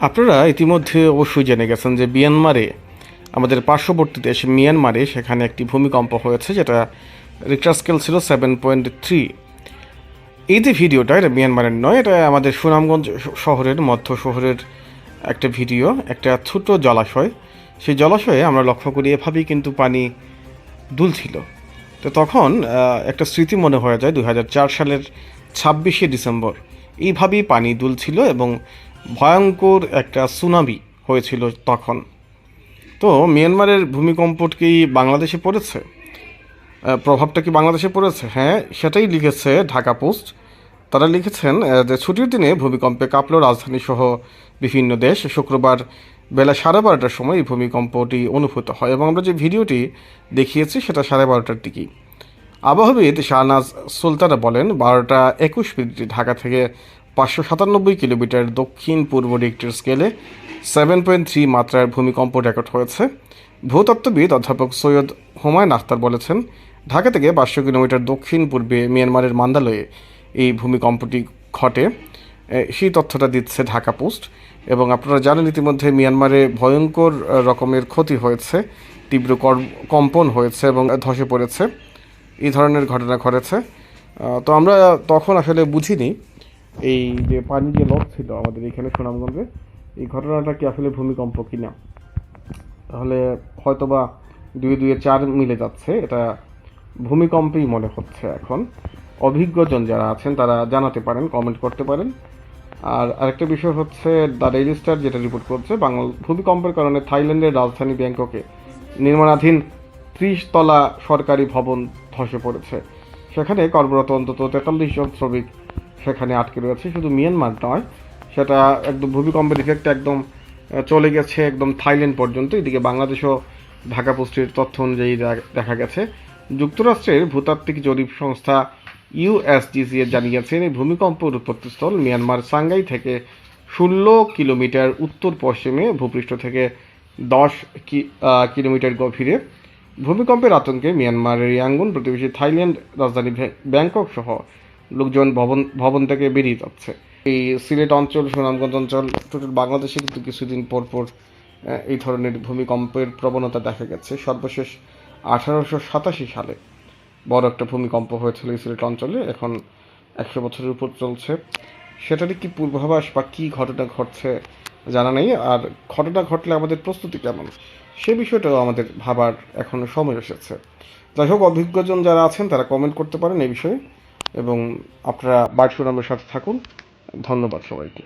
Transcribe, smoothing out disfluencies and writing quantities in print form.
আপনারা ইতিমধ্যে অবশ্যই জেনে গেছেন যে মিয়ানমারে আমাদের পার্শ্ববর্তী দেশ মিয়ানমারে সেখানে একটি ভূমিকম্প হয়েছে, যেটা রিক্টার স্কেল ছিল 7.3। এই যে ভিডিওটা, এটা মিয়ানমারের নয়, এটা আমাদের সুনামগঞ্জ শহরের মধ্য শহরের একটা ভিডিও, একটা ছোট জলাশয়। সেই জলাশয়ে আমরা লক্ষ্য করি এভাবেই কিন্তু পানি দুলছিল। তো তখন একটা স্মৃতি মনে হয়ে যায় 2004 সালের 26শে ডিসেম্বর এইভাবেই পানি দুলছিল এবং ভয়ঙ্কর একটা সুনামি হয়েছিল তখন। তো মিয়ানমারের ভূমিকম্পটি কি বাংলাদেশে পড়েছে? প্রভাবটা কি বাংলাদেশে পড়েছে? হ্যাঁ, সেটাই লিখেছে ঢাকা পোস্ট। তারা লিখেছেন যে ছুটির দিনে ভূমিকম্পে কাঁপল রাজধানী সহ বিভিন্ন দেশ। শুক্রবার বেলা 12:30টার সময় এই ভূমিকম্পটি অনুভূত হয় এবং আমরা যে ভিডিওটি দেখিয়েছি সেটা 12:30টার দিকেই। আবহাওয়াবিদ শাহনাজ সুলতানা বলেন, 12টা 21 মিনিটে ঢাকা থেকে 597 কিলোমিটার দক্ষিণ পূর্ব রিক্টার স্কেলে 7.3 মাত্রার ভূমিকম্প রেকর্ড হয়েছে। ভূতত্ত্ববিদ অধ্যাপক সৈয়দ হুমায়ুন আখতার বলেছেন, ঢাকা থেকে 500 কিলোমিটার দক্ষিণ পূর্বে মিয়ানমারের মান্দালয়ে এই ভূমিকম্পটি ঘটে। সেই তথ্যটা দিচ্ছে ঢাকা পোস্ট। এবং আপনারা জানেন ইতিমধ্যে মিয়ানমারে ভয়ঙ্কর রকমের ক্ষতি হয়েছে, তীব্র কম্পন হয়েছে এবং ধসে পড়েছে, এই ধরনের ঘটনা ঘটেছে। তো আমরা তখন আসলে বুঝিনি এই যে পানি যে লক ছিল আমাদের এখানে সুনামগঞ্জে, এই ঘটনাটা কি আসলে ভূমিকম্প কিনা। তাহলে হয়তোবা 2-2-4 মিলে যাচ্ছে, এটা ভূমিকম্পই মনে হচ্ছে এখন। অভিজ্ঞজন যারা আছেন তারা জানাতে পারেন, কমেন্ট করতে পারেন। আর আরেকটা বিষয় হচ্ছে, দ্য ডেইলি স্টার যেটা রিপোর্ট করছে, ভূমিকম্পের কারণে থাইল্যান্ডের রাজধানী ব্যাংককে নির্মাণাধীন 30 তলা সরকারি ভবন ধসে পড়েছে। সেখানে কর্মরত অন্তত 43 জন শ্রমিক সেখানে আটকে রয়েছে। শুধু মিয়ানমার নয়, সেটা একদম ভূমিকম্পের ইফেক্টে একদম চলে গেছে একদম থাইল্যান্ড পর্যন্ত। এদিকে বাংলাদেশও ঢাকা পোস্টের তথ্য অনুযায়ী দেখা গেছে, যুক্তরাষ্ট্রের ভূতাত্ত্বিক জরিপ সংস্থা ইউএসজিসি জানিয়েছেন এই ভূমিকম্পের উৎপত্তিস্থল মিয়ানমার সাংগাই থেকে 16 কিলোমিটার উত্তর পশ্চিমে, ভূপৃষ্ঠ থেকে 10 কিলোমিটার গভীরে। ভূমিকম্পের আতঙ্কে মিয়ানমারের ইয়াঙ্গুন প্রতিবেশী থাইল্যান্ড রাজধানী ব্যাংকক সহ লোকজন ভবন থেকে বেরিয়ে যাচ্ছে। এই সিলেট অঞ্চল, সুনামগঞ্জ অঞ্চল, টোটাল বাংলাদেশে কিন্তু কিছুদিন পর পর এই ধরনের ভূমিকম্পের প্রবণতা দেখা গেছে। সর্বশেষ 1887 সালে বড় একটা ভূমিকম্প হয়েছিল এই সিলেট অঞ্চলে। এখন 100 বছরের উপর চলছে। সেটারই কি পূর্বাভাস বা কী ঘটনা ঘটছে জানা নেই। আর ঘটনা ঘটলে আমাদের প্রস্তুতি কেমন, সে বিষয়টাও আমাদের ভাবার এখনও সময় এসেছে। যাই হোক, অভিজ্ঞজন যারা আছেন তারা কমেন্ট করতে পারেন এই বিষয়ে, এবং আপনারা বাইট সুনামের সাথে থাকুন। ধন্যবাদ সবাইকে।